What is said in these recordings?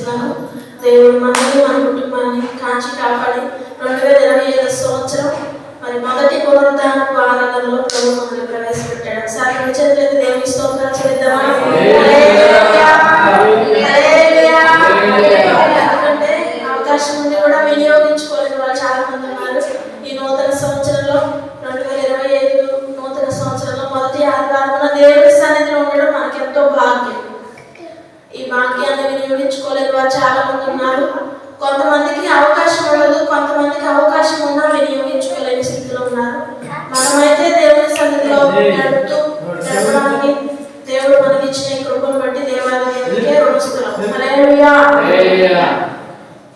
తెలియజేస్తున్నాను. దేవుడు మనల్ని మన కుటుంబాన్ని కాంచి కాపాడి 2025 సంవత్సరం మరి మొదటి పునరుద్ధానపు ఆరాధనలో ప్రభు మనల్ని ప్రవేశపెట్టాడు. ఒకసారి చేతులైతే దేవుని స్తోత్రాలు చెల్లిద్దామా? ఎందుకంటే అవకాశం ఉండి కూడా వినియోగించుకోలేని వాళ్ళు చాలా మంది ఉన్నారు. ఈ నూతన సంవత్సరంలో 2025 నూతన సంవత్సరంలో మొదటి ఆదివారం దేవుడి సన్నిధిలో ఉండడం మనకెంతో భాగ్యం. ఈ భాగ్యాన్ని వినియోగించుకోలేని వారు చాలా మంది ఉన్నారు. కొంతమందికి అవకాశం ఉండదు, కొంతమందికి అవకాశం ఉన్నా వినియోగించుకోలేని స్థితిలో ఉన్నారు. మనమైతే దేవుని సన్నిధిలో గడపడానికి దేవుడు మనకి ఇచ్చిన కృపను బట్టి దేవాలయానికే రుణస్తులం. హల్లెలూయా.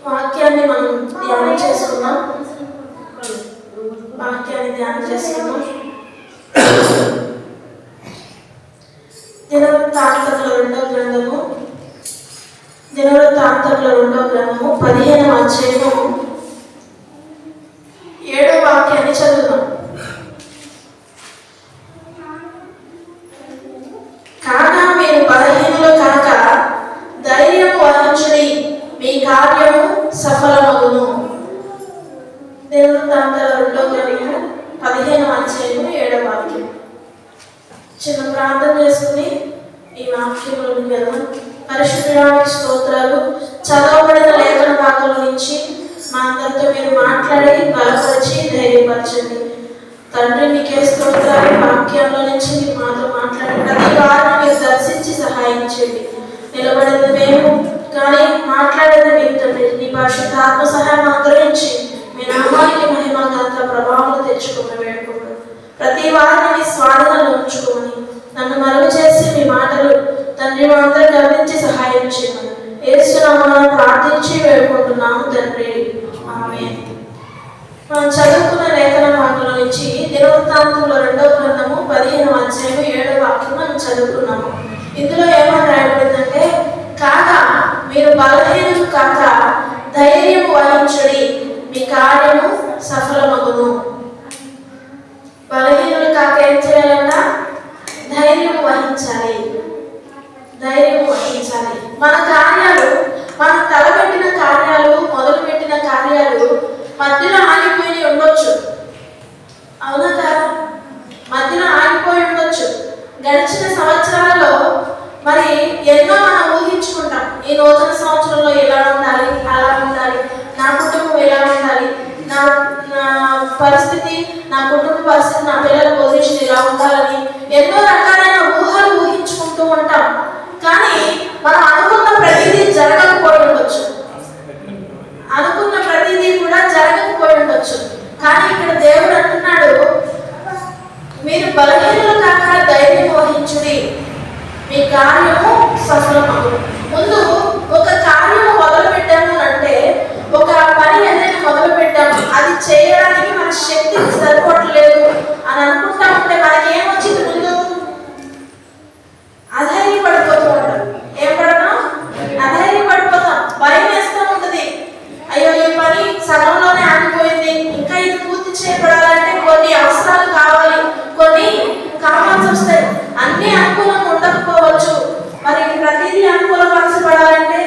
వాక్యాన్ని మనం ధ్యానం చేసుకుందాం. దినవృత్తాంతముల 2వ గ్రంథము 15వ అధ్యాయము 7వ వాక్యాన్ని చదువుదాం. కాగా మీరు బలహీనులు కాక ధైర్యము వహించుడి, మీ కార్యము సఫలమగును. దినవృత్తాంతాల 2వ గ్రంథము 15వ అధ్యాయము 7వ వాక్యం. చిన్న ప్రార్థన చేసుకుని ఈ వాక్యంలోకి వెళ్దాం. పరిశుద్ధుడానికి స్తోత్రాలు. చదవబడిన లేఖన భాగంలో నుంచి మా అందరితో మీరు మాట్లాడి బలపరిచి ధైర్యపరచండి. తండ్రి మీకే స్తోత్రాలు. వాక్యంలో నుంచి మీరు మాతో మాట్లాడి ప్రతి వారిని మీరు దర్శించి సహాయం చేయండి. నిలబడింది మేము కానీ మాట్లాడేది మీరు తండ్రి. నీ పరిశుద్ధ ఆత్మ సహాయం అనుగ్రహించి మీ నామానికి మహిమ ఘనత ప్రభావం తెచ్చుకోమని వేడుకుంటాం. ప్రతి వారిని మీ స్వాధీనంలో ఉంచుకోమని నన్ను మరుగు చేసి మీ మాటలు తండ్రి మాత్రం గమనించి సహాయం చేయమని యేసు నామమున ప్రార్థించి వేడుకుంటున్నాము తండ్రి. ఆమేన్. మనం చదువుకున్న లేఖన భాగంలో నుంచి దినవృత్తాంతంలో 2వ గ్రంథము 15వ అధ్యాయము 7వ వాక్యం మనం చదువుకున్నాము. ఇందులో ఏమని రాయబడిందంటే, కాగా మీరు బలహీనులు కాక ధైర్యము వహించుడి, మీ కార్యము సఫలమగును. బలహీనులు కాక ఏం చేయాలంట? ధైర్యం వహించాలి. ధైర్యం వహించాలి. మన కార్యాలు, మనం తలపెట్టిన కార్యాలు, మొదలుపెట్టిన కార్యాలు మధ్యలో ఆగిపోయి ఉండొచ్చు. అవునా కదా? మధ్యలో ఆగిపోయి ఉండొచ్చు. గడిచిన సంవత్సరాలలో మరి ఎన్నో మనం ఊహించుకుంటాం. ఈ నూతన సంవత్సరంలో ఎలా ఉండాలి, అలా ఉండాలి, నా కుటుంబం ఎలా ఉండాలి, నా పరిస్థితి, నా కుటుంబ పరిస్థితి, నా పిల్లల పొజిషన్ ఇలా ఉండాలని ఎన్నో రకాలైన ఊహలు ఊహించుకుంటూ ఉంటాం. కానీ మనం అనుకున్న ప్రతిదీ జరగకపోయి ఉండొచ్చు. అనుకున్న ప్రతిదీ కూడా జరగకపోయి ఉండొచ్చు. కానీ ఇక్కడ దేవుడు అంటున్నాడు, మీరు బలహీనులు కాక ధైర్యం వహించుడి, మీ కార్యము సఫలమగును. ముందు ఒక కార్యము మొదలు పెట్టాము అంటే, ఒక పని ఏదైనా మొదలు పెట్టాము, అది చేయడానికి మన శక్తి సరిపోవట్లేదు అని అనుకుంటా ఉంటే మనకి ఏమొచ్చింది? ముందు అధైర్యపడిపోతూ ఉంటాం. ఏం పడతాం? అధైర్యపడిపోతాం. భయం వేస్తూ ఉంటుంది. అయ్యో ఈ పని సగంలోనే ఆగిపోయింది, ఇంకా ఇది పూర్తి చేయబడాలంటే కొన్ని అవసరాలు కావాలి, కొన్ని కావాల్సి వస్తాయి. అన్ని అనుకూలంగా ఉండకపోవచ్చు. మరి ప్రతిదీ అనుకూలపరచబడాలంటే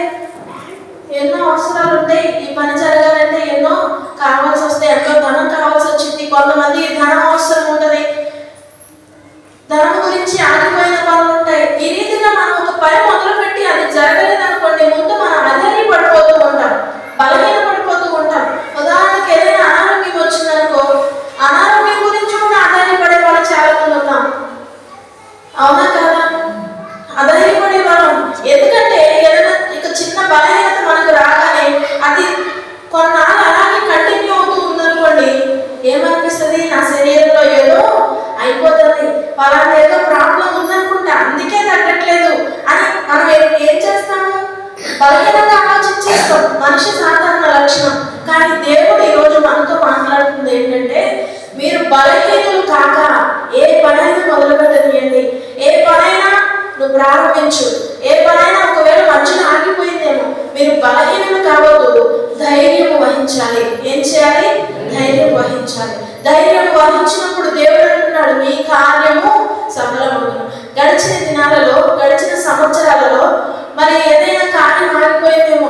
ఎన్నో అవసరాలు ఉంటాయి. ఈ పని జరగాలంటే ఎన్నో కావాల్సి వస్తాయి. ఎంతో ధనం కావాల్సి వచ్చింది. కొంతమంది ధనం అవసరం ఉంటుంది. ధనం గురించి ఆగిపోయిన పనులు ఉంటాయి. ఈ రీతిగా మనం ఒక పని మొదలుపెట్టి అది జరగలేదనుకోండి, ముందు మనం అధైర్యపడిపోతూ ఉంటాం, బలహీన పడిపోతూ ఉంటాం. ఉదాహరణకి ఏదైనా అనారోగ్యం వచ్చిందనుకో, అనారోగ్యం గురించి కూడా అధైర్యపడే వాళ్ళు చాలా మంది ఉన్నాం. అవునా కదా? అధైర్యపడే వాళ్ళం. ఎందుకంటే ఏదైనా ఇక చిన్న బలహీనత మనకు రాగానే అది కొన్నాళ్ళు అలాగే కంటిన్యూ అవుతూ ఉందనుకోండి, ఏమనిపిస్తుంది? నా శరీరంలో ఏదో అయిపోతుంది, వాళ్ళ ఏదో ప్రాబ్లం ఉందనుకుంటా, అందుకే తగ్గట్లేదు అని మనం ఏం చేస్తాము? బలహీనంగా ఆలోచించేస్తాం. మనిషి సాధారణ లక్షణం. కానీ దేవుడు ఈరోజు మనతో మాట్లాడుతుంది ఏంటంటే, మీరు బలహీనులు కాక ఏ పనైనా మొదలుపెట్టనియండి. ఏ పనైనా నువ్వు ప్రారంభించు. ఏ పనైనా ఒకవేళ మధ్యలో ఆగిపోయిందేమో, మీరు బలహీనులు కావద్దు, ధైర్యం వహించాలి. ఏం చేయాలి? ధైర్యం వహించాలి. ధైర్యం వహించినప్పుడు దేవుడు అంటున్నాడు, మీ కార్యము సఫలమగును. గడిచిన దినాలలో, గడిచిన సంవత్సరాలలో మరి ఏదైనా కార్యం ఆగిపోయిందేమో,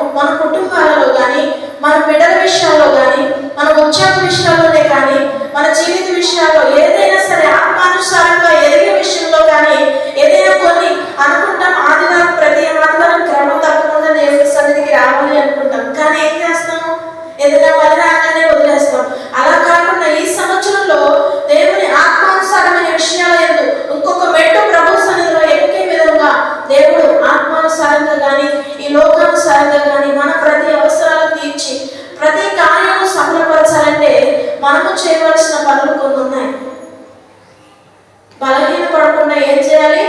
లోకానుసారంగా కానీ ఈ లోకానుసారంగా కానీ మన ప్రతి అవసరాలు తీర్చి ప్రతి కార్యము సఫలపరచాలంటే మనము చేయవలసిన పనులు కొన్ని ఉన్నాయి. బలహీన పడకుండా ఏం చేయాలి?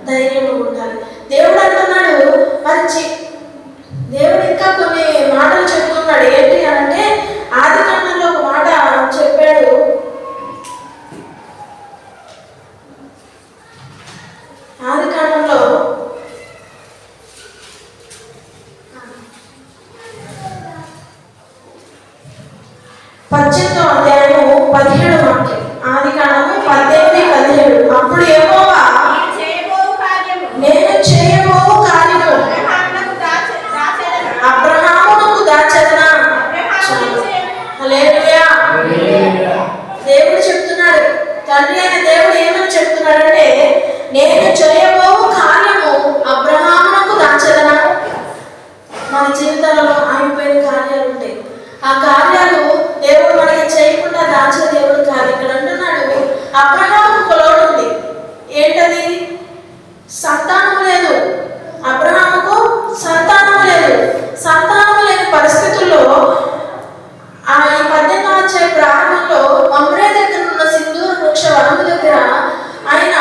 ధైర్యంగా ఉండాలి. దేవుడు అంటున్నాడు, మరి దేవుడు ఇంకా కొన్ని మాటలు చెప్తున్నాడు. ఏంటి అంటే ఆదికాండంలో ఒక మాట చెప్పాడు. ఆదికాండంలో 18వ అధ్యాయము 17వ వాక్యం. ఆదికాండము 18:17. అప్పుడు యెహోవా నేను చేయబోవు కార్యము అబ్రహామునకు దాచెదనా. హల్లెలూయా. దేవుడు చెప్తున్నాడు, తండ్రి అయిన దేవుడు ఏమని చెప్తున్నాడంటే, నేను చేయబోవు కార్యము అబ్రహామునకు దాచెదనా. మన జీవితాలలో ఆగిపోయిన కార్యాలు ఉంటాయి. ఆ కార్యాలు దేవుడు మనకి చేయకుండా దాచే దేవుడు కాదు. ఇక్కడ అంటున్నాడు, అబ్రహాముకు లోటు ఉంది. ఏంటది? సంతానం లేదు. అబ్రహాముకు సంతానం లేదు. సంతానం లేని పరిస్థితుల్లో ఈ 18వ అధ్యాయ ప్రారంభంలో మమ్రే దగ్గర ఉన్న సింధూర వృక్ష వనము దగ్గర ఆయన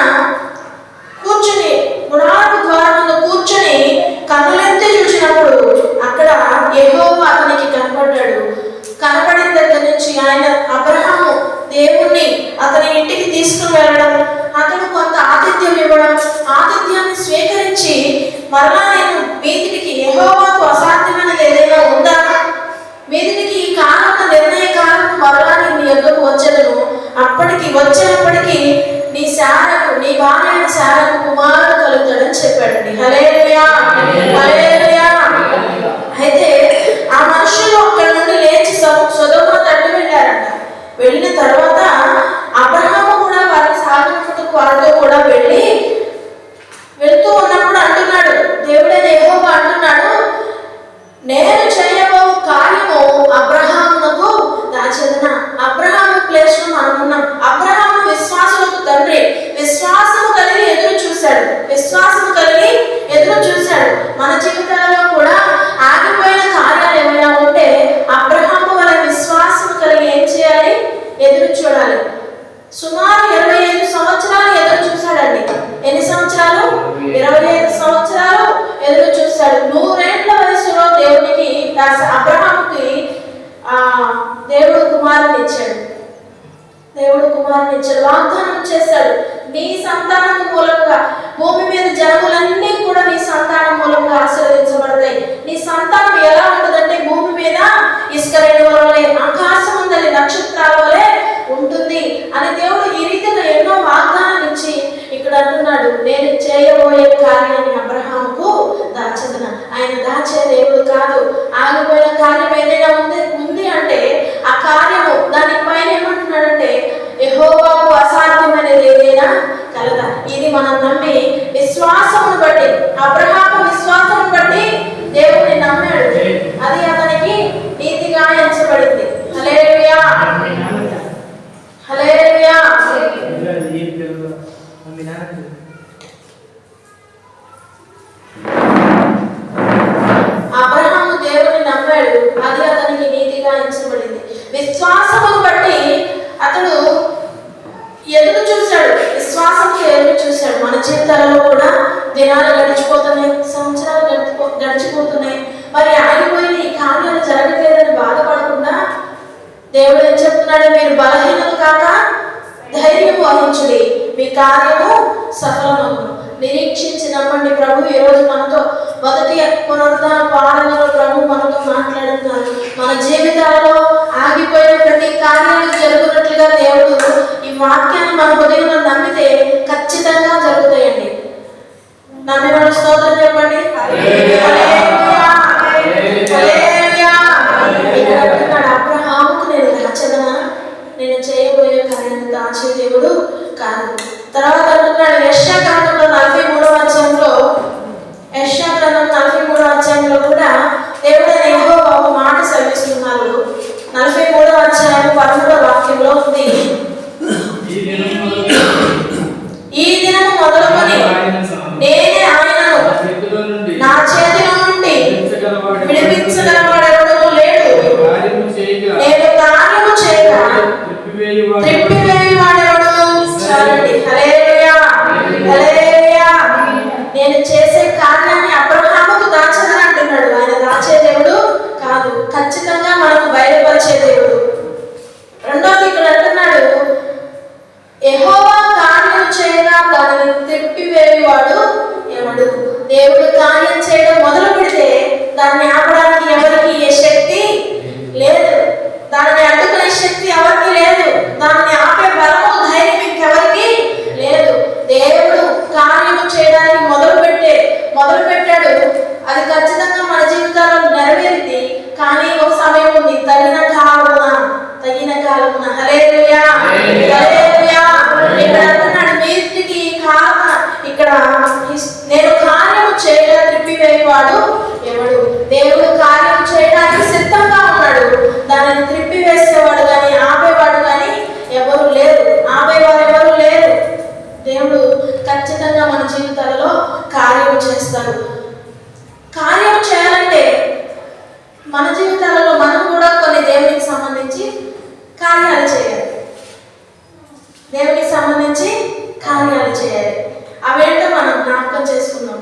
కూర్చుని గుడారపు ద్వారములో కూర్చుని కన్నులెత్తి చూసినప్పుడు అక్కడ యెహోవా అతనికి కనపడ్డాడు. కనపడిన దగ్గర నుంచి ఆయన అబ్రహాము దేవుణ్ణి అతని ఇంటికి తీసుకుని వెళ్ళడం, అతను కొంత ఆతిథ్యం ఇవ్వడం, ఆతిథ్యాన్ని స్వీకరించి మరలా నేను మీదికి యెహోవాకు అసాధ్యమైనది ఏదైనా ఉందా, మీదికి ఈ కాలం నిర్ణయ కాలం మరలా నీ యొద్దకు వచ్చేదను, వచ్చేటప్పటికి నీ శారకు నీ భార్య అయిన శారకు కుమారుడు కలుగుతాడని చెప్పాడండి. హల్లెలూయా, హల్లెలూయా. అయితే ఆ మనుషులు అక్కడి నుండి లేచి సొదొమ తట్టు వెళ్ళారంట. వెళ్ళిన తర్వాత అబ్రహాము కూడా వారి సాగనమునకు వారితో కూడా వెళ్తూ ఉన్నప్పుడు అంటున్నాడు, దేవుడైన యెహోవా అంటున్నాడు, నేను చేయబో కార్యము అబ్రహామునకు దాచెదనా. అబ్రహాము ప్లేస్ లో మనం ఉన్నాం. అబ్రహాము విశ్వాసులకు తండ్రి. విశ్వాసము కలిగి ఎదురు చూశాడు. విశ్వాసము కలిగి ఎదురు చూశాడు. మన జీవితాలలో కూడా ఆగిపోయిన కార్యాలు ఏమైనా ఉంటే అబ్రహాము వల్ల విశ్వాసము కలిగి ఏం చేయాలి? ఎదురు చూడాలి. సుమారు 25 సంవత్సరాలు ఎదురు చూశాడండి. ఎన్ని సంవత్సరాలు? 25 సంవత్సరాలు ఎదురు చూశాడు. 100 ఏళ్ల వయసులో దేవునికి అబ్రహాముకి దేవుడు కుమారుని ఇచ్చాడు. దేవుడు కుమారుని ఇచ్చాడు. వాగ్దానం చేశాడు, నీ సంతానం మూలంగా భూమి మీద జనములన్నీ కూడా నీ సంతానం మూలంగా ఆశీర్వదించబడతాయి. నీ సంతానం ఎలా ఉంటుందంటే భూమి మీద ఇసుక రేణువుల వలె, ఆకాశం ఉందని నక్షత్రాల వలె ఉంటుంది అని దేవుడు ఈ రీతిగా ఎన్నో వాగ్దానాలు ఇచ్చి ఇక్కడ అంటున్నాడు, నేను చేయబోయే కార్యాన్ని అబ్రహాముకు దాచెదన. ఆయన దాచే దేవుడు కాదు. ఆగిపోయిన కార్యం ఏదైనా ఉంది అంటే ఆ కార్యము దానిపైన ఏమంటున్నాడంటే యెహోవాకు అసాధ్యమైనది ఏదైనా కలదా. ఇది మనం నమ్మి విశ్వాసమును బట్టి, అబ్రహాము విశ్వాసమును బట్టి దేవుడిని నమ్మాడు. అది అతనికి నీతిగా ఎంచబడింది. హల్లెలూయా, హల్లెలూయా. అబ్రహాము దేవుని నమ్మాడు, అది అతనికి నీతిగా ఎంచబడింది. విశ్వాసమును బట్టి అతడు ఎదురు చూశాడు. విశ్వాసంకి ఎదురు చూశాడు. మన జీవితాలలో కూడా దినాలు గడిచిపోతున్నాయి, సంవత్సరాలు గడిచిపోతున్నాయి. మరి ఆగిపోయిన ఈ కార్యాలు జరగలేదని బాధపడకుండా దేవుడు ఏం చెప్తున్నాడు? మీరు బలహీనలు కాక ధైర్యం వహించుడి, మీ కార్యము సఫలమగును. నిరీక్షించి నమ్మండి. ప్రభు ఈ రోజు మనతో మొదటి పునరుద్ధాన పాలనలో ప్రభు మనతో మాట్లాడుతున్నారు. మన జీవితాలలో ఆగిపోయిన ప్రతి కార్యాలు జరుగునట్లుగా దేవుడు ఈ వాక్యాన్ని మన హృదయంలో నమ్మితే ఖచ్చితంగా జరుగుతాయండి. నమ్మిన వాళ్ళు స్తోత్రం చెప్పండి. అబ్రహాముకు నేను దాచెదనా, నేను చేయబోయే కార్యాన్ని దాచే దేవుడు కాదు. తర్వాత అంటున్నాడు యెషయా గ్రంథంలో 43వ అధ్యాయంలో, యెషయా గ్రంథం 43వ అధ్యాయంలో కూడా దేవుడైన యెహోవా ఒక మాట సెలవిస్తున్నారు. 43వ అధ్యాయం 13వ వాక్యంలో ఉంది, ఈ దినము మొదలుకొని నేనే ఆయనను నా కార్యాన్ని అబ్రహాముకు దాచదని అంటున్నాడు. ఆయన దాచే దేవుడు కాదు, ఖచ్చితంగా మనకు బయలుపరిచే దేవుడు. రెండోది ఇక్కడ అంటున్నాడు, యెహోవా కార్యం చేయగా దానిని తిప్పివేయువాడు ఎవడు? దేవుడు కార్యం చేయడం మొదలు పెడితే దాన్ని ఆపడానికి ఎవరికి ఏ శక్తి లేదు, దాన్ని అడ్డుకునే శక్తి ఎవరికి లేదు, దాన్ని ఆపే బలము ధైర్యం ఇంకెవరికి లేదు. దేవుడు కార్యము చేయడానికి మొదలు పెట్టాడు. అది ఖచ్చితంగా మన జీవితాల్లో నెరవేరింది. కానీ ఒక సమయం ఉంది, తగిన కాలమున హల్లెలూయా హల్లెలూయా. ఇక్కడ అంటున్నాడు, వీరికి ఇక్కడ నేను కార్యము చేయగా త్రిప్పివేయవాడు ఎవడు? దేవుడు కార్యం చేయడానికి సిద్ధంగా ఉన్నాడు. దానిని త్రిప్పివేసేవాడు కానీ ఆపేవాడు కానీ ఎవరు లేరు, ఆపేవారు ఎవరు లేరు. దేవుడు ఖచ్చితంగా మన జీవితాలలో కార్యం చేస్తాడు. కార్యం చేయాలంటే మన జీవితాలలో మనం కూడా కొన్ని దేవునికి సంబంధించి కార్యాలు చేయాలి. దేవునికి సంబంధించి కార్యాలు చేయాలి. అవేంటో మనం జ్ఞాపకం చేసుకున్నాం.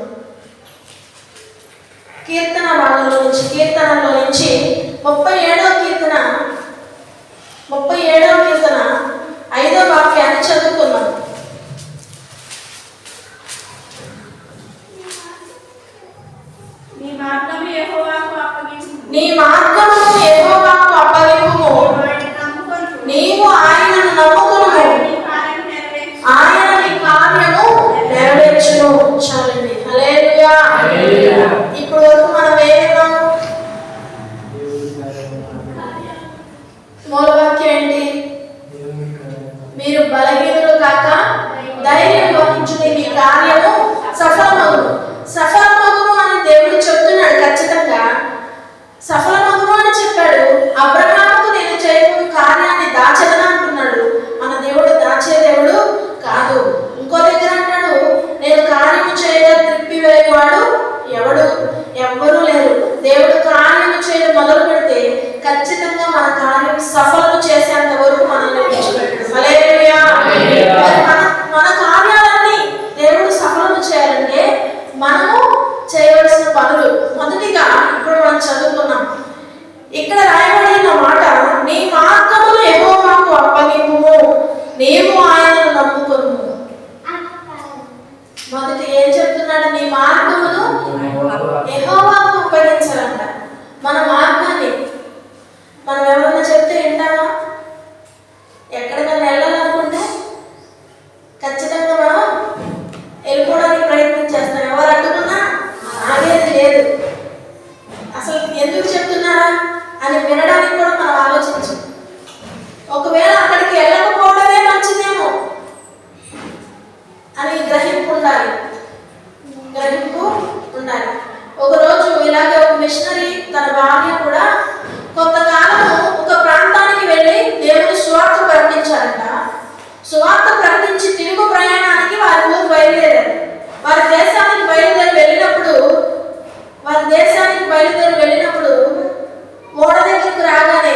కీర్తనలో నుంచి 37వ కీర్తన 5వ వాక్యాన్ని చదువుకున్నాం. నీ మార్గము యెహోవాకు అప్పగింపుము, నీవు ఆయనను నమ్ముకొనుము, ఆయన నీ కార్యము నెరవేర్చును. చాలండి, హల్లెలూయా. ఇప్పుడు వరకు మనం ఏమన్నాం? మూలవాక్యం ఏంటి? మీరు బలహీనులు కాక ధైర్యం వహించుని, మీ కార్యము సఫలమగును అని దేవుడు చెప్తున్నాడు. ఖచ్చితంగా సఫలమగును అని చెప్పాడు. అబ్రహాముకు నేను చేయబోయే కార్యాన్ని దాచదని అంటున్నాడు. మన దేవుడు దాచే దేవుడు కాదు. ఇంకో దగ్గర అంటాడు, నేను కార్యము చేయగా త్రిప్పివేయవాడు ఎవడు? ఎవ్వరూ లేరు. దేవుడు కార్యము చేయడం మొదలు పెడితే ఖచ్చితంగా మన కార్యం సఫలం చేసేంత వరకు మనల్ని విడిచిపెట్టాడు. హల్లెలూయా. మన కార్యాలన్నీ దేవుడు సఫలం చేయాలంటే మనము చేయవలసిన పనులు మొదటిగా ఇప్పుడు మనం చదువుకున్నాం. ఇక్కడ రాయబడిన మాట, నీ మార్గములు యెహోవాకు అప్పగింపుము, నీవు ఆయనను నమ్ముకొనుము. మొదటి ఏం చెప్తున్నాడు? నీ మార్గములు యెహోవాకు అప్పగించాలంట. మన మార్గాన్ని మనం ఎవరైనా చెప్తే వింటామా? ఎక్కడికైనా వెళ్ళాలనుకుంటే ఖచ్చితంగా మనం వెళ్ళిపోవడానికి ప్రయత్నం చేస్తాం. ఎవరు అడ్డుకున్నా ఆగేది లేదు. అసలు ఎందుకు చెప్తున్నారా అని వినడానికి కూడా మనం ఆలోచించం. ఒకవేళ అక్కడికి వెళ్ళకపోవడమే మంచిదేమో అని గ్రహింపు ఉండాలి. ఒకరోజు ఇలాగే ఒక మిషనరీ తన భార్య కూడా కొంతకాలం ఒక ప్రాంతానికి వెళ్ళి దేవుని సువార్త ప్రకటించారంట. సువార్త ప్రకటించి తిరుగు ప్రయాణానికి వారి ఊరు బయలుదేరారు. వారి దేశానికి బయలుదేరి వెళ్ళినప్పుడు ఓడ దగ్గరకు రాగానే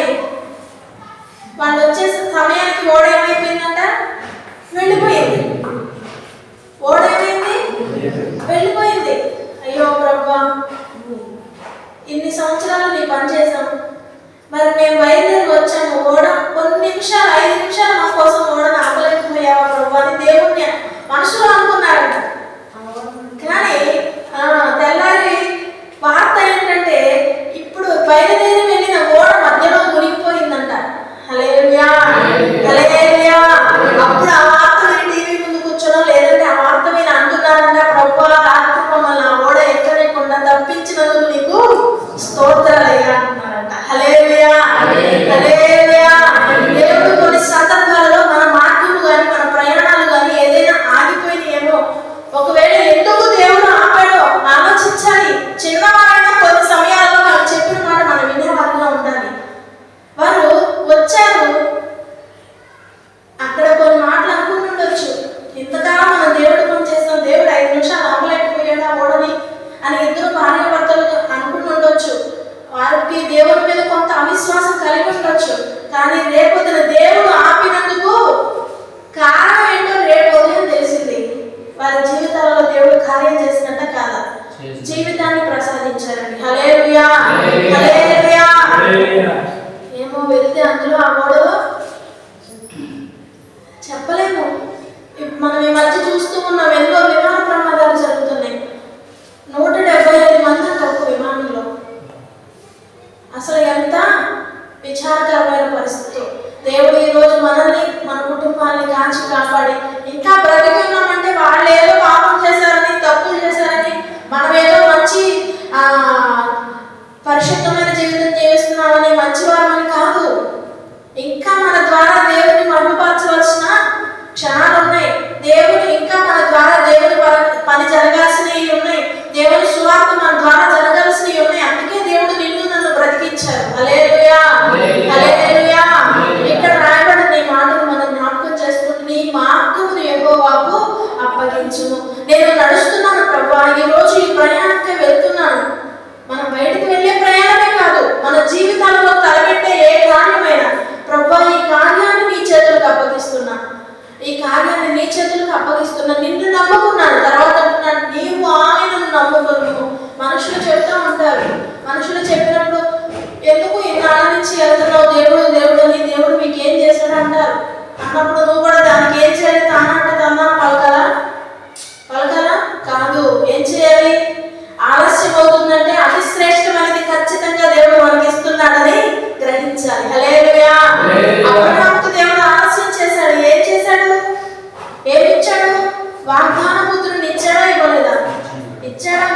వాళ్ళు వచ్చే సమయానికి ఓడ ఏమైపోయిందంట? వెళ్ళిపోయింది. వెళ్ళిపోయింది. అయ్యో ప్రభువా, ఇన్ని సంవత్సరాలు నీ పని చేసాం, మరి మేము బయలుదేరి వచ్చాము, ఓడ కొన్ని నిమిషాలు 5 నిమిషాలు మా కోసం ఓడను ఆపలేకపోయావా ప్రభు అని దేవుణ్ణి మనసులో అనుకున్నారంట. కానీ తెల్లారి వార్త ఏంటంటే ఇప్పుడు బయలుదేరి వెళ్ళిన ఓడ మధ్యలో మునిగిపోయిందంట. హల్లెలూయా హల్లెలూయా. అప్పుడు ఆ వార్త టీవీ ముందు కూర్చోడం, లేదంటే ఆ వార్త మీద అంటున్నారంట, ప్రభువా రాత్రి మమ్మల్ని ఆ ఓడ ఎక్కలేకుండా తప్పించినందుకు నీకు స్తోత్రాలయ్యా అంటున్నారంట. హల్లెలూయా హల్లెలూయా. దేవుడు కొన్ని సందర్భాలలో మన మార్గము కానీ మన ప్రయాణాలు కానీ ఏదైనా ఆగిపోయినాయేమో, ఒకవేళ ఎందుకు దేవుడు ఆపాడో ఆలోచించాలి. చిన్నవారైనా కొన్ని సమయాల్లో వాళ్ళు చెప్పిన మాట మనం వినేవారుగా ఉండాలి. వారు వచ్చారు, అక్కడ కొన్ని మాటలు అనుకుంటుండొచ్చు, ఇంతకాలం మనం దేవుడు పని చేస్తాం, దేవుడు 5 నిమిషాలు ఆపలేకపోయాడా ఓడని అని ఇద్దరు భార్యాభర్తలు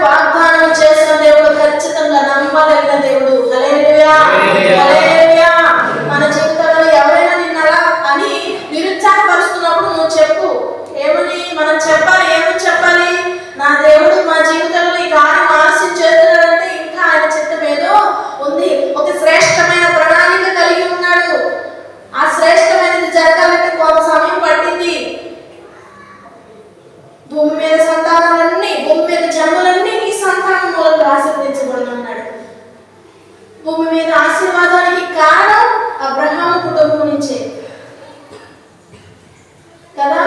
వాగ్దానం చేసిన దేవుడు ఖచ్చితంగా నమ్మదగిన దేవుడు. హల్లెలూయా, హల్లెలూయా. మన జీవితంలో ఎవరైనా నిన్నలా అని నిరుత్సాహపరుస్తున్నప్పుడు నువ్వు చెప్పు. ఏమని మనం చెప్పాలి? ఏమని చెప్పాలి? నా దేవుడు మా జీవితంలో ఈ కార్యం ఆలస్యం చేస్తున్నాడంటే ఇంకా ఆయన చిత్తం ఏదో ఉంది, ఒక శ్రేష్టమైన ప్రణాళిక కలిగి ఉన్నాడు. ఆ శ్రేష్టమైనది జరగాలంటే కొంత సమయం పట్టింది. భూమి మీద సంతానాలన్నీ, భూమి మీద జన్మలన్నీ నీ సంతానం మూలంగా ఆశీర్వదించబడి ఉన్నాడు. భూమి మీద ఆశీర్వాదానికి కారణం అబ్రహాము కుటుంబం నుంచే కదా.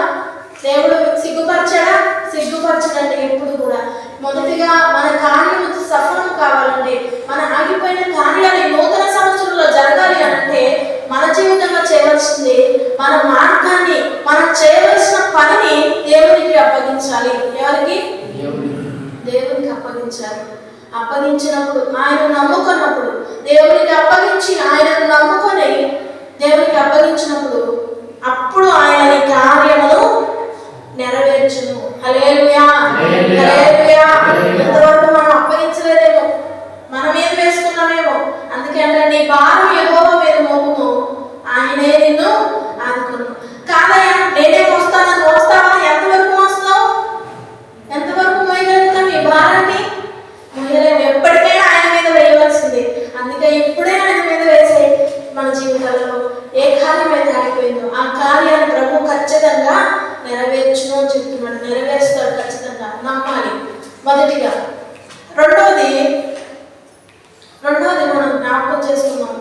దేవుడు సిగ్గుపరచడా? సిగ్గుపరచడండి ఎప్పుడు కూడా. మొదటిగా మన కార్యం సఫలం కావాలంటే, మన ఆగిపోయిన కార్యాలు నూతన సంవత్సరంలో జరగాలి అనంటే మన జీవితంలో చేయవలసింది మన మార్గాన్ని, మనం చేయవలసిన పనిని దేవునికి అప్పగించాలి. ఎవరికి? దేవునికి అప్పగించాలి. అప్పగించినప్పుడు, ఆయన నమ్ముకున్నప్పుడు, దేవునికి అప్పగించి ఆయనను నమ్ముకొని దేవునికి అప్పగించినప్పుడు అప్పుడు ఆయన నీ కార్యమును నెరవేర్చును. హల్లెలూయా, హల్లెలూయా. ఇంతవరకు మనం అప్పగించలేదేమో, మన మీద వేసుకున్నామేమో. అందుకే అంటే నీ భారం యెహోవా మీద మోపుము, ఆయనే నిన్ను ఆదుకొను. కాదయ్యా నేనే మోస్తానని మోస్తావని ఎంతవరకు మోస్తావు? ఎంతవరకు మోయగలుగుతాం ఈ భారాన్ని? మోయలేము. ఎప్పటికైనా ఆయన మీద వేయవలసింది. అందుకే ఇప్పుడే ఆయన మీద వేసే. మన జీవితాల్లో ఏ కార్యం అయితే ఆగిపోయిందో ఆ కార్యాన్ని ప్రభు ఖచ్చితంగా నెరవేర్చును అని చెప్తున్నాడు. నెరవేరుస్తాడు ఖచ్చితంగా, నమ్మాలి మొదటిగా. రెండవది మనం జ్ఞాపకం చేసుకున్నాం.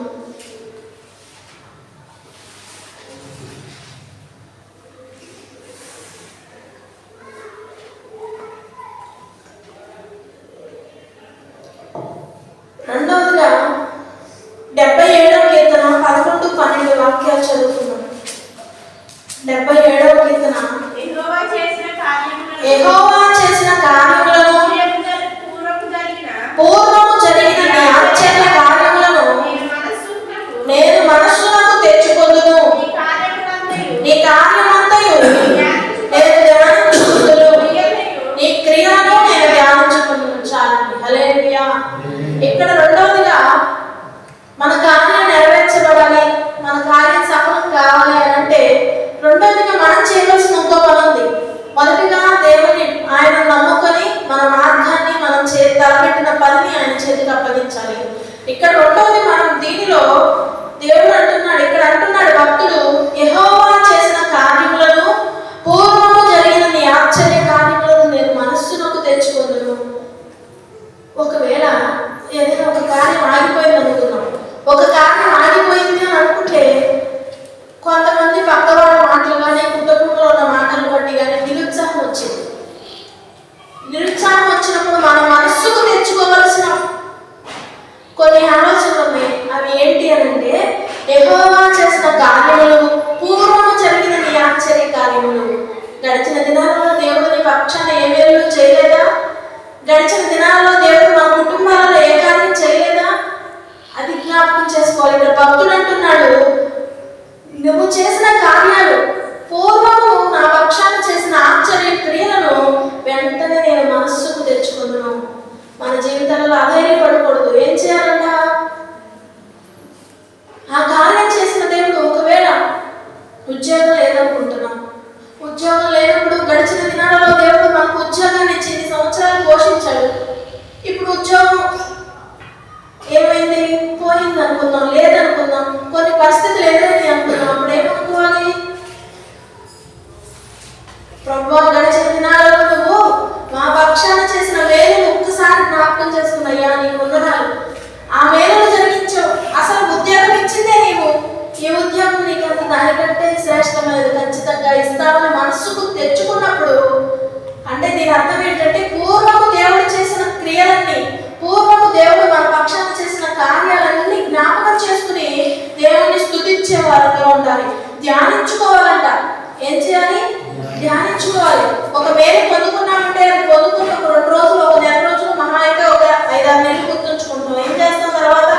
రెండవదిగా 77వ కీర్తన 11-12 వాక్యాలు చదువుతున్నాం. 77వ కీర్తన. యెహోవా చేసిన కార్యములను, పూర్వము జరిగిన నీ ఆశ్చర్య కార్యములను నేను మనస్సునకు తెచ్చుకొందును. నీ కార్యమంతయు నేను ధ్యానించుకొందును, నీ క్రియలను నేను ధ్యానించుకొందును. చాలండి. హల్లెలూయా. ఇక్కడ రెండవదిగా మన కార్యం నెరవేర్చబడాలి, మన కార్యం సఫలం కావాలి అని అంటే రెండవదిగా మనం చేయవలసిన ఇంకో పని ఉంది. మొదటిగా దేవుని ఆయన నమ్ముకొని మన మార్గాన్ని, మనం తలపెట్టిన పనిని ఆయన చేతికి అప్పగించాలి. ఇక్కడ రెండవది మనం దీనిలో దేవుడు అంటున్నాడు, ఇక్కడ అంటున్నాడు భక్తుడు, యెహోవా చేసిన కార్యములను, పూర్వము జరిగిన నీ ఆశ్చర్య కార్యములను నేను మనస్సునకు తెచ్చుకొందును. ఒకవేళ ఏదైనా ఒక కార్యం ఆగిపోయింది అనుకున్నాం, ఒక కార్యం ఆగిపోయింది అని అనుకుంటే కొంతమంది పక్క వాళ్ళ మాటలు కానీ, కుటుంబంలో ఉన్న మాటలు బట్టి కానీ నిరుత్సాహం వచ్చింది. నిరుత్సాహం వచ్చినప్పుడు మన మనస్సుకు తెచ్చుకోవలసిన కొన్ని ఆలోచనలు ఉన్నాయి. అవి ఏంటి అని అంటే, యెహోవా చేసిన కార్యములు, పూర్వము జరిగిన నీ ఆశ్చర్య కార్యములు. గడిచిన దినాలలో దేవుడు నీ పక్షాన ఏ మేలు చేయలేదా? గడిచిన దినాలలో దేవుడు మన కుటుంబాలలో ఏ కార్యం చేయలేదా? అది జ్ఞాపకం చేసుకోవాలి. ఇక్కడ భక్తుడు అంటున్నాడు, నువ్వు చేసిన కార్యాలు, పూర్వము నా పక్షాన చేసిన ఆశ్చర్య క్రియలను వెంటనే నేను మనస్సుకు తెచ్చుకున్నాను. మన జీవితంలో అధైర్యపడకూడదు. ఏం చేయాలంట? ఆ కార్యం చేసిన దేవుడు, ఒకవేళ ఉద్యోగం లేదనుకుంటున్నాం, ఉద్యోగం లేనప్పుడు గడిచిన దినాలలో దేవుడు మనకు ఉద్యోగాన్ని ఇచ్చి 2 సంవత్సరాలు పోషించాడు. ఇప్పుడు ఉద్యోగం ఏమైంది? పోయింది అనుకుందాం, లేదనుకుందాం, కొన్ని పరిస్థితులు ఎదురైంది అనుకుందాం. అప్పుడు ఏమనుకోవాలి? ప్రభువా గడిచిన దినాలలో నువ్వు మా పక్షాన చేసిన మేలు ఒక్కసారి జ్ఞాపకం చేసుకున్నాయ్యా, నీ వందనాలు. ఆ మేలు జరిగించావు. అసలు ఉద్యోగం ఇచ్చిందే నీవు. ఈ ఉద్యోగం నీకంత దానికంటే శ్రేష్టమైనది ఖచ్చితంగా ఇస్తావని మనస్సుకు తెచ్చుకున్నప్పుడు అంటే దీని అర్థం ఏంటంటే, పూర్వము దేవుడు చేసిన క్రియలన్నీ, పూర్వము దేవుడు మన పక్షాన చేసిన కార్యాలన్నీ జ్ఞాపకం చేసుకుని దేవుణ్ణి స్తుతించే వారిగా ఉండాలి. ధ్యానించుకోవాలంట. ఏం చేయాలి? ధ్యానించుకోవాలి. ఒక మేలు పొందుకున్నామంటే అది పొందుకుని ఒక 2 రోజులు, ఒక నెల రోజులు, మహా అయితే ఒక 5-6 నెలలు గుర్తుంచుకుంటాం. ఏం చేస్తాం? తర్వాత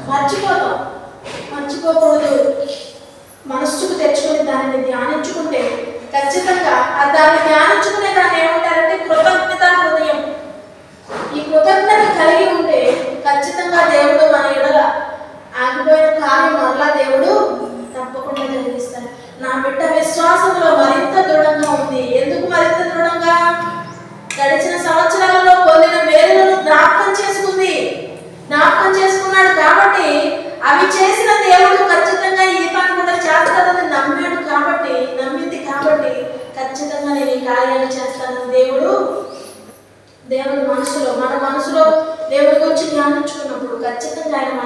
మర్చిపోతాం. మర్చిపోకూడదు. మనస్సుకు తెచ్చుకుని దానిని ధ్యానించుకుంటే ఖచ్చితంగా దాన్ని ధ్యానించుకునే దాన్ని ఏమంటారంటే కృతజ్ఞత హృదయం.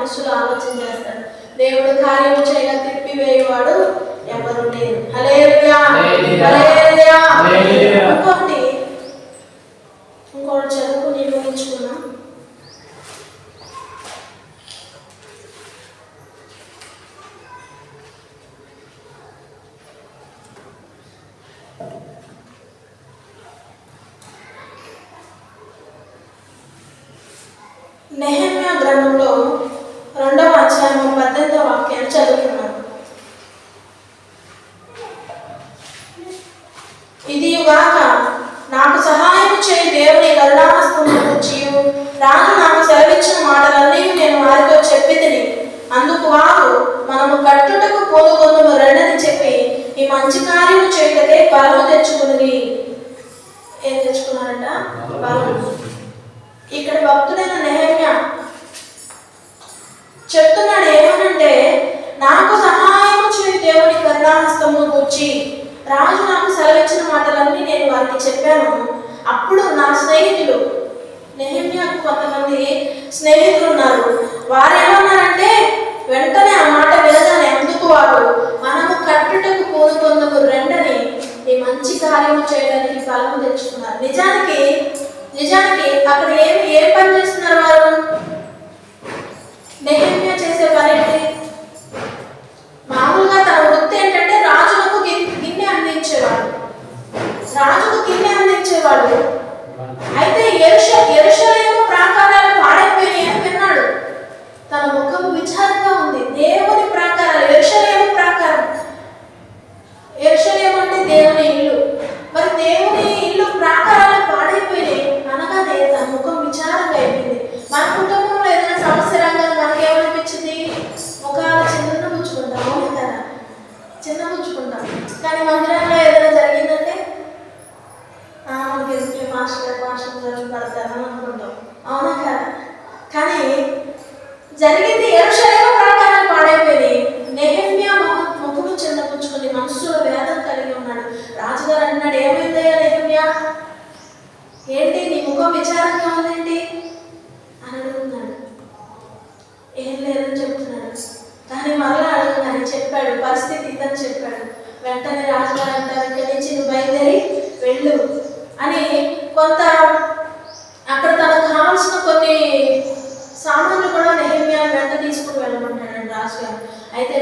మనుషులు ఆలోచన చేస్తారు. దేవుడు కార్యము చేయగా తిప్పివేయవాడు ఎవరు లేరు. హల్లెలూయా, హల్లెలూయా. ఇంకోటి చదువుకుని ముగించుకున్నాం. నెహెమ్యా గ్రంథంలో 2వ అధ్యాయం 18వ వాక్యాన్ని చదువుతున్నాను. ఇదియుగాక నాకు సహాయం చేయి దేవుని కరుణాహస్తమును గూర్చి రాజు నాకు సెలవిచ్చిన మాటలన్నీ నేను వారితో చెప్పి తిని, అందుకు వారు మనము కట్టుటకు పోదుకొందుము రండని చెప్పి ఈ మంచి కార్యము చేయటకే బలము తెచ్చుకుని. ఏం తెచ్చుకున్నారంట? బలము. ఇక్కడ భక్తుడైన నెహెమ్యా చెప్తున్నాడు ఏమనంటే, నాకు సహాయము చేయి దేవుని కరుణాహస్తమును గూర్చి రాజు నాకు సెలవిచ్చిన మాటలన్నీ నేను వారికి చెప్పాను. అప్పుడు నా స్నేహితులు, నెహెమ్యాకు కొంతమంది స్నేహితులు ఉన్నారు, వారు ఏమన్నారంటే వెంటనే ఆ మాట వినగానే అందుకు వారు మనము కట్టుటకు పోదుకొందుము రెండని ఈ మంచి కార్యము చేయడానికి బలము తెచ్చుకున్నారు. నిజానికి అక్కడ ఏం పని చేస్తున్నారు వారు? నెహెమ్యా చేసే పని ఏంటి? మామూలుగా తన వృత్తి ఏంటంటే రాజుకు గిన్నె అందించేవాడు. అయితే యెరూషలేము ప్రాకారాలు పాడైపోయినాయి అని విన్నాడు. తన ముఖం విచారంగా ఉంది. దేవుని ప్రాకారాలు, యెరూషలేము అంటే దేవుని ఇల్లు. మరి దేవుని ఇల్లు ప్రాకారాలు పాడైపోయినాయి అనగానే తన ముఖం విచారంగా అయిపోయింది. మన కుటుంబంలో ఏదైనా సమస్య రాగానే మనకేమనిపించింది? ఒక చిన్నపుచ్చుకుంటాం, అవును కదా? చిన్నపుచ్చుకుంటాం. కానీ మందిరంలో ఏదైనా జరిగిందంటే మనకి మాస్టర్ పడతారని అనుకుంటాం, అవునా కదా? కానీ జరిగింది యెరూషలేము ప్రాకారాలు పాడైపోయినాయి. నెహెమ్యా ముఖము చిన్నపుచ్చుకుని మనసులో వేదన కలిగి ఉన్నాడు. రాజుగారు అన్నాడు, ఏమైందయ్యా నెహెమ్యా, ఏంటి నీ ముఖం విచారంగా ఉందేంటి అని అడుగుతున్నాడు. ఏం లేదని చెప్తున్నాడు. కానీ మరలా అడుగుతాను చెప్పాడు, పరిస్థితి ఇదని చెప్పాడు. వెంటనే రాజుగారు అంటారు, ఇక్కడి నుంచి నువ్వు బయలుదేరి వెళ్ళు అని కొంత అక్కడ తనకు కావాల్సిన కొన్ని సామాన్లు కూడా నెహెమ్యా వెంట తీసుకుని వెళ్ళమంటాడు రాజుగారు. అయితే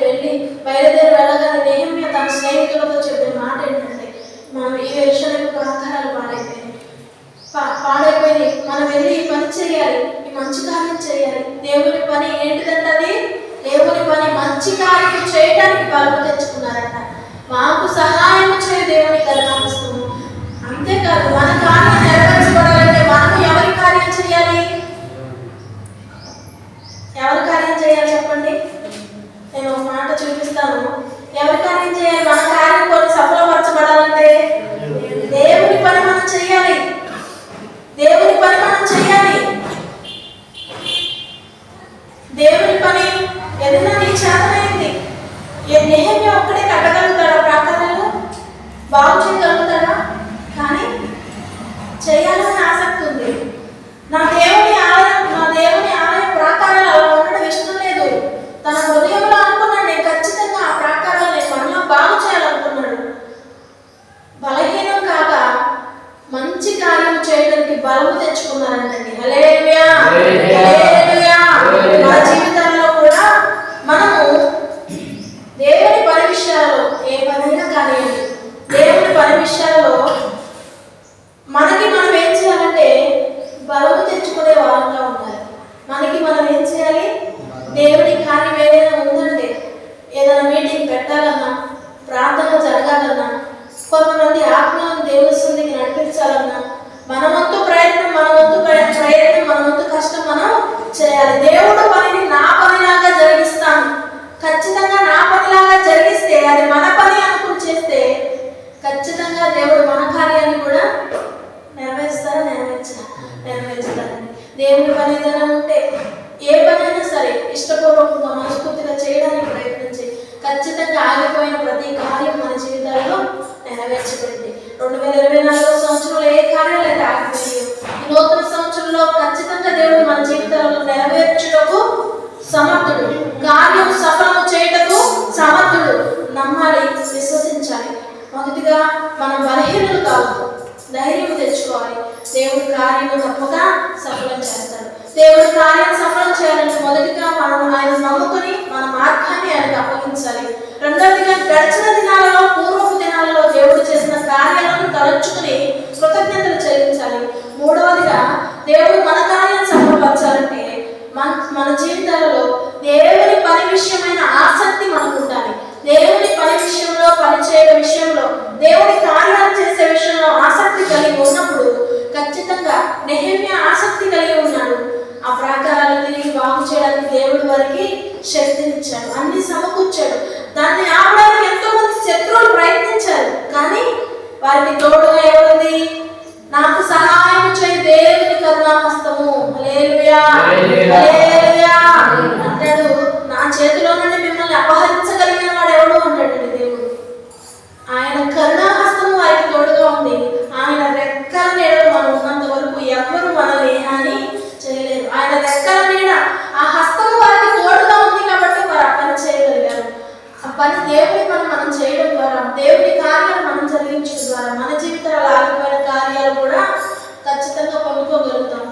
బయలుదేరి వెళ్ళగానే నెహెమ్యా తన స్నేహితులతో చెప్పిన మాట ఏంటంటే, మనం ఈ యెరూషలేము ప్రాకారాలు పాడైపోయి మనం వెళ్ళి ఈ పని చేయాలి, ఈ మంచి కార్యం చేయాలి. దేవుని పని ఏంటిదంటది? దేవుని పని మంచి కార్యం చేయడానికి బలము తెచ్చుకున్నారంట. మాకు సహాయం చేయ దేవుని కరుణాహస్తము. అంతేకాదు, మన కార్యం నెరవేర్చబడాలంటే మనం ఎవరి కార్యం చేయాలి? చెప్పండి? నేను ఒక మాట చూపిస్తాను. ఎవరి కార్యం చేయాలి? మన కార్యం కొన్ని సఫలపరచబడాలంటే దేవుని పని మనం చేయాలి. దేవుని పని ఏదైనా నీ చేతనైంది. నెహెమ్యా ఒక్కడే కట్టగలుగుతాడా? ప్రాకారాలు బాగు చేయగలుగుతాడా? కానీ చేయాలని ఆసక్తి ఉంది. నా దేవుని ఆలయం ప్రాకారాలు అలా ఉండడం ఇష్టం లేదు. తన హృదయంలో అనుకున్నాడు, నేను ఖచ్చితంగా ఆ ప్రాకారాలు నేను మనలో బాగు చేయాలనుకున్నాడు. బలహీనం కాక మంచి కార్యం చేయడానికి బలము తెచ్చుకున్నారంటండి. హల్లెలూయా, హల్లెలూయా. మన జీవితాల్లో కూడా మనము దేవుని పని విషయాల్లో ఏ పనైనా కానివ్వండి, దేవుని పని విషయాల్లో మనకి మనం ఏం చేయాలంటే బలము తెచ్చుకునే వారంగా ఉండాలి. మనం ఏం చేయాలి? దేవుని కార్యం ఏదైనా ఉందంటే, ఏదైనా మీటింగ్ పెట్టాలన్నా, ప్రార్థన జరగాలన్నా, కొంతమంది ఆత్మలను దేవుని సన్నిధికి నడిపించాలన్నా మన వంతు ప్రయత్నం, మన వంతు కష్టం మనం చేయాలి. దేవుడు పనిని నా పనిలాగా జరిగిస్తాను, ఖచ్చితంగా నా పనిలాగా జరిగిస్తే అది మన పని అనుకుని చేస్తే ఖచ్చితంగా దేవుడు మన కార్యాన్ని కూడా నెరవేర్చుతారని. దేవుని పని ఏదైనా ఉంటే, ఏ పనైనా సరే ఇష్టపూర్వకంగా మనస్ఫూర్తిగా చేయడానికి ప్రయత్నించి ఖచ్చితంగా ఆగిపోయిన ప్రతి కార్యం మన జీవితాల్లో నెరవేర్చబడింది. 2024 సంవత్సరంలో ఏ కార్యాలు అయితే ఆగిపోయాయో ఈ నూతన సంవత్సరంలో ఖచ్చితంగా దేవుడు మన జీవితాల్లో నెరవేర్చుటకు సమర్థుడు, కార్యం సఫలము చేయుటకు సమర్థుడు. నమ్మాలి, విశ్వసించాలి. మొదటిగా మనం బలహీనులు కాదు, ధైర్యం తెచ్చుకోవాలి. దేవుడి కార్యము తప్పగా సఫలం చేస్తాడు. దేవుడి కార్యం సఫలం చేయాలంటే మొదటిగా మనం ఆయన నమ్ముకుని మన మార్గాన్ని ఆయనకు అప్పగించాలి. రెండవదిగా గడిచిన దినాలలో, పూర్వపు దినాలలో దేవుడు చేసిన కార్యాలను తలచుకుని కృతజ్ఞతలు చెల్లించాలి. మూడవదిగా దేవుడు మన కార్యం సఫలపరచాలంటే మన జీవితాలలో దేవుని పని విషయమైన ఆసక్తి మనకు ఉండాలి. దేవుని పని విషయంలో, పనిచేయడం విషయంలో, దేవుని కార్యాలు చేసే విషయంలో ఆసక్తి కలిగి ఉన్నప్పుడు ఖచ్చితంగా నెహెమ్యా ఆసక్తి కలిగి ఉన్నాడు. ఆ ప్రాకారాలు తిరిగి బాగు చేయడానికి దేవుడు వారికి శక్తినిచ్చాడు, అన్ని సమకూర్చాడు. దాన్ని ఆపడానికి ఎంతో మంది శత్రువులు ప్రయత్నించారు, కానీ వారికి తోడుగా ఎవరిది? నాకు సహాయం చేయి దేవుని కరుణాహస్తము. హల్లెలూయా, హల్లెలూయా అంటాడు. నా చేతిలో నుండి మిమ్మల్ని అపహరించగలిగిన వాడు ఎవడు అంటాడండి దేవుడు. ఆయన కరుణాహస్తము వారికి తోడుగా ఉంది. ఆయన రెక్కల నీడలో మనం ఉన్నంత వరకు ఎవరు మనల్ని హాని చేయలేరు. ఆయన రెక్కల నీడ, ఆ హస్తము వారికి తోడుగా ఉంది కాబట్టి వారు ఆ పని చేయగలిగారు. ఆ పని, దేవుని పని మనం చేయడం ద్వారా, దేవుని కార్యాలు మనం జరిగించడం ద్వారా మన జీవితంలో ఆగిపోయిన కార్యాలు కూడా ఖచ్చితంగా పొందుకోగలుగుతాం.